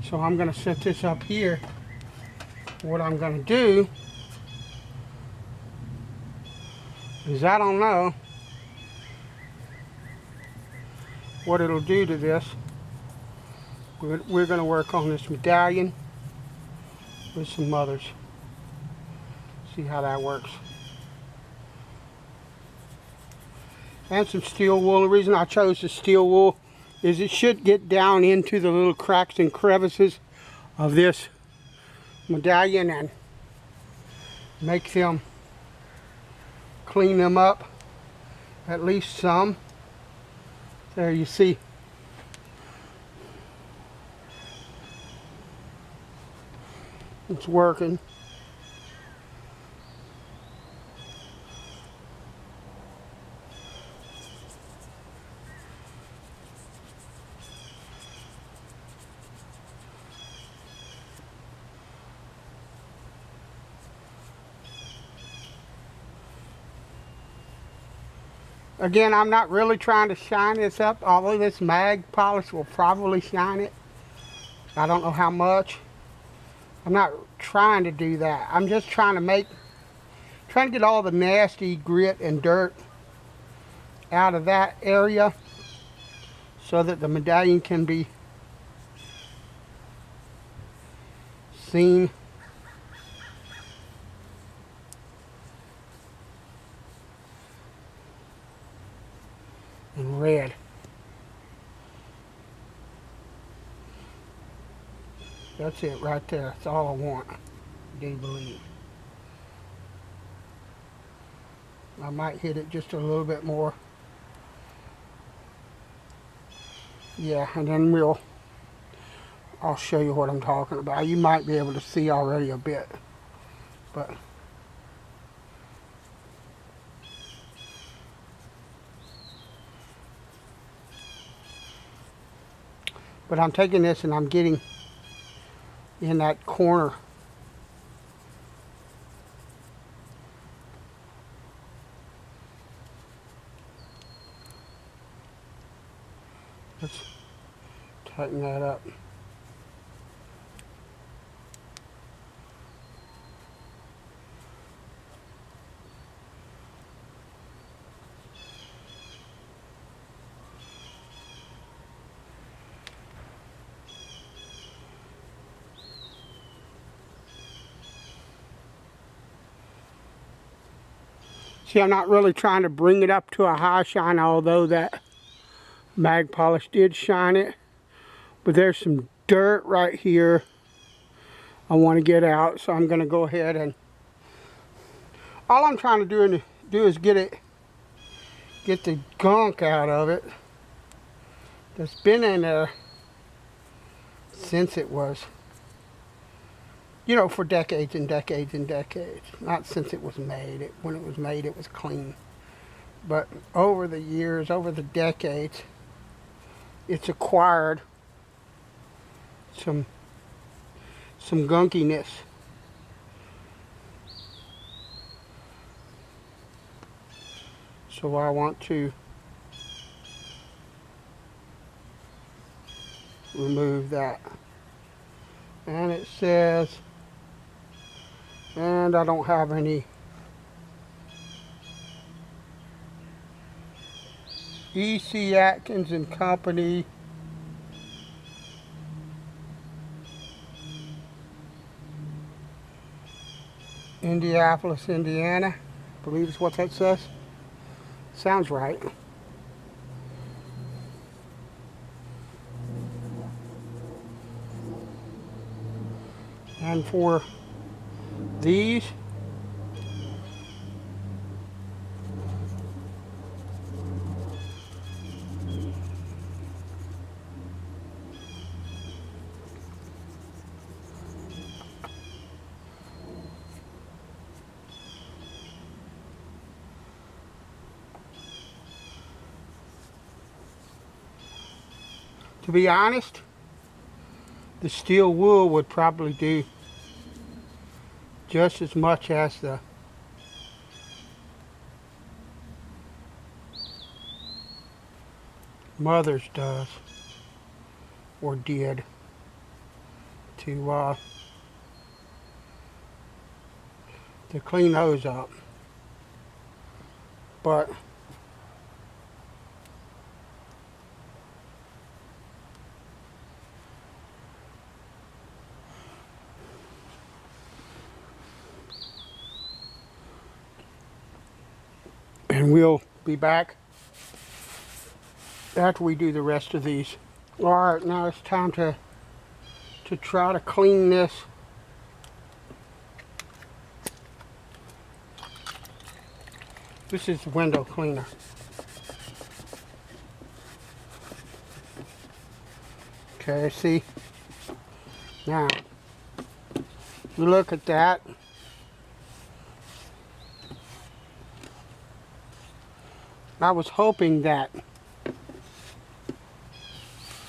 So I'm going to set this up here. What I'm going to do is, I don't know what it'll do to this. We're going to work on this medallion with some mothers. See how that works. And some steel wool. The reason I chose the steel wool is it should get down into the little cracks and crevices of this medallion and make them, clean them up at least some. There you see. It's working. Again, I'm not really trying to shine this up, although this mag polish will probably shine it. I don't know how much. I'm not trying to do that. I'm just trying to get all the nasty grit and dirt out of that area so that the medallion can be seen. And red. That's it right there. That's all I want. I do believe. I might hit it just a little bit more. Yeah, and then I'll show you what I'm talking about. You might be able to see already a bit, but I'm taking this and I'm getting in that corner. Let's tighten that up. See, I'm not really trying to bring it up to a high shine, although that mag polish did shine it. But there's some dirt right here I want to get out, so I'm going to go ahead and all I'm trying to do is get the gunk out of it that's been in there since it was, you know, for decades and decades and decades. Not since it was made. When it was made, it was clean. But over the years, over the decades, it's acquired some gunkiness. So I want to remove that. And it says, and I don't have any E.C. Atkins and Company, Indianapolis, Indiana. I believe is what that says. Sounds right. And for these, to be honest, the steel wool would probably do just as much as the mother's does, or did. to clean those up. But and we'll be back after we do the rest of these. Alright, now it's time to try to clean this. This is the window cleaner. Okay, see? Now, you look at that. I was hoping that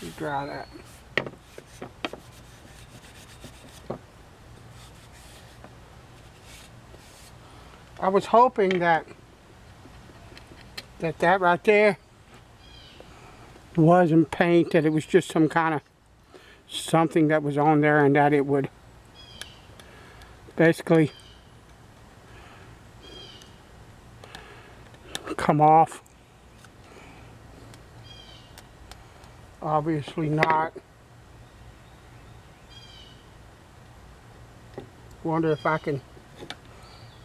you dry that. I was hoping that right there wasn't paint, that it was just some kind of something that was on there, and that it would basically come off. Obviously not. Wonder if I can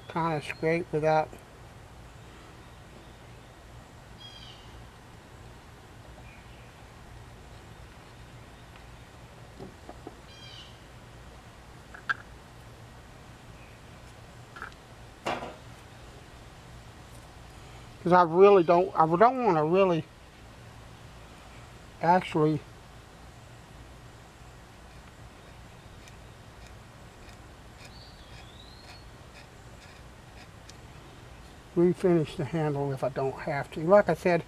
kind of scrape without. Because I don't want to really actually refinish the handle if I don't have to. Like I said,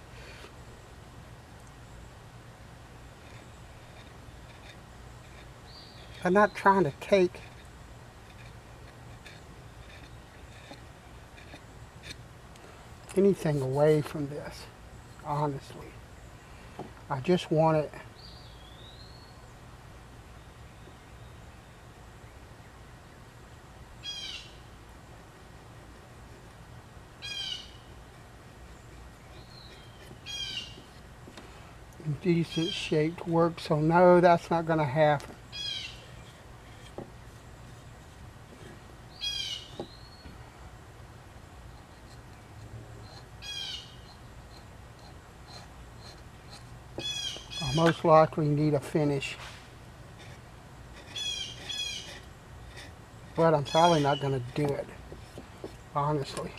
I'm not trying to take anything away from this, honestly. I just want it in decent shaped work, so no, that's not going to happen. I'll most likely need a finish, but I'm probably not going to do it, honestly.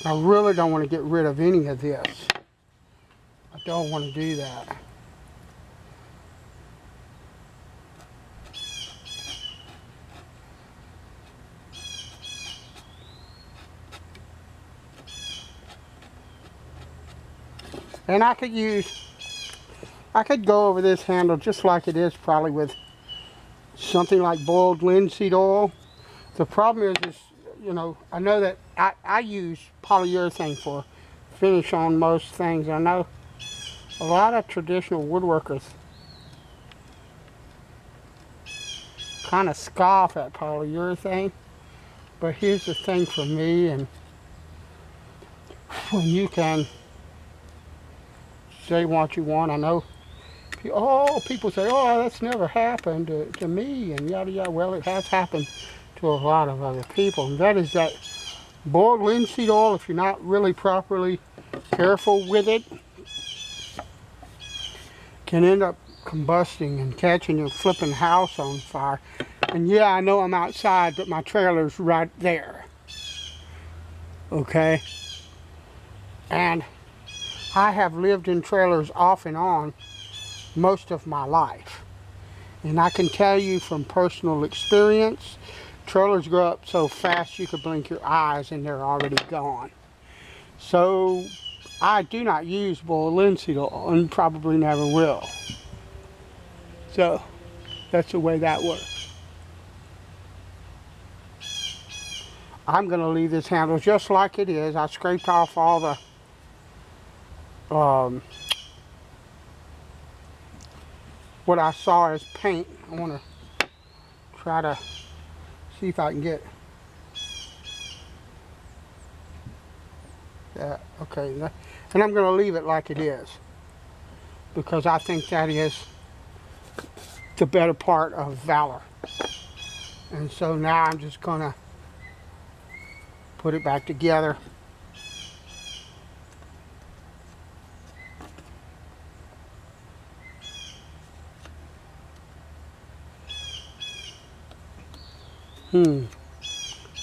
I really don't want to get rid of any of this. I don't want to do that. And I could go over this handle just like it is, probably with something like boiled linseed oil. The problem is, you know, I know that I use polyurethane for finish on most things. I know a lot of traditional woodworkers kind of scoff at polyurethane, but here's the thing for me, and when you can say what you want, I know people say, oh, that's never happened to me, and yada yada. Well, it has happened to a lot of other people, and that is that boiled linseed oil, if you're not really properly careful with it, can end up combusting and catching your flipping house on fire. And yeah, I know I'm outside, but my trailer's right there. Okay? And I have lived in trailers off and on most of my life. And I can tell you from personal experience, trailers grow up so fast you could blink your eyes and they're already gone. So I do not use boiled linseed oil and probably never will. So that's the way that works. I'm going to leave this handle just like it is. I scraped off all the what I saw as paint. I want to try to see if I can get that. Okay, and I'm going to leave it like it is, because I think that is the better part of Valor. And so now I'm just going to put it back together.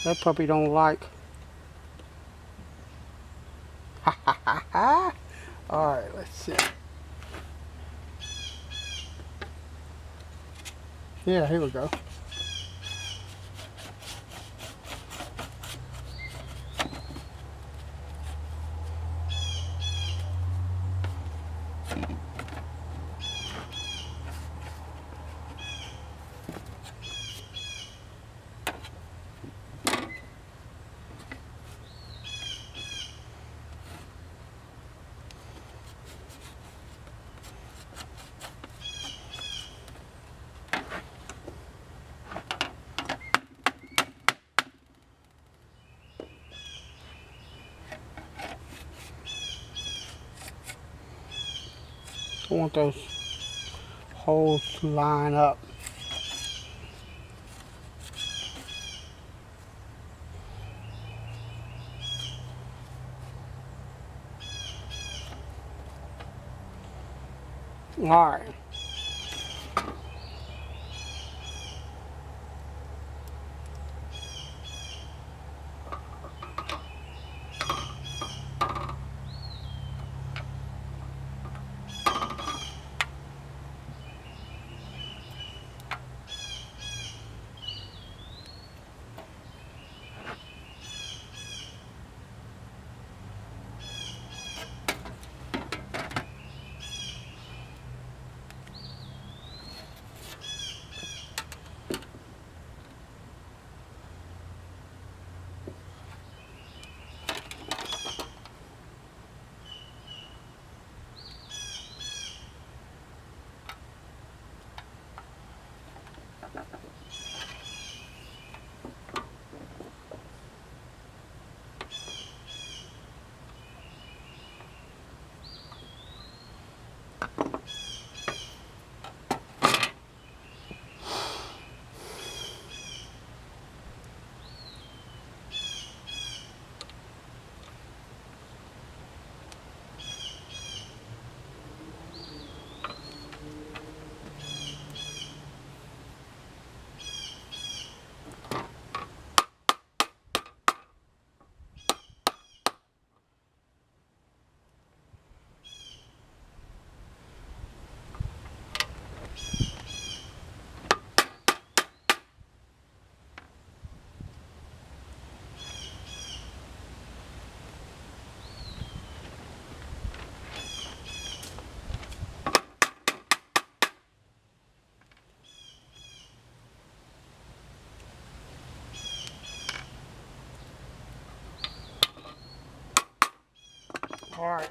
That puppy don't like. Ha ha ha ha. Alright, let's see. Yeah, here we go. I want those holes to line up. All right. All right.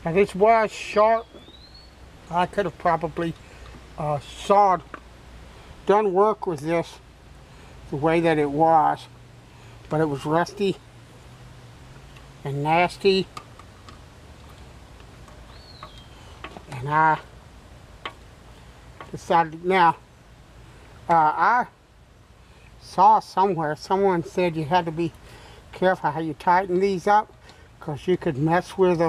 Now this was sharp. I could have probably done work with this the way that it was, but it was rusty and nasty, and I decided. Now I saw somewhere someone said you had to be careful how you tighten these up, because you could mess with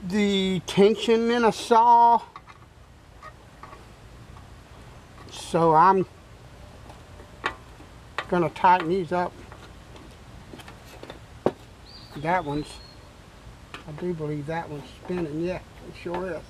the tension in a saw. So I'm gonna tighten these up. That one's, I do believe that one's spinning. Yeah, it sure is.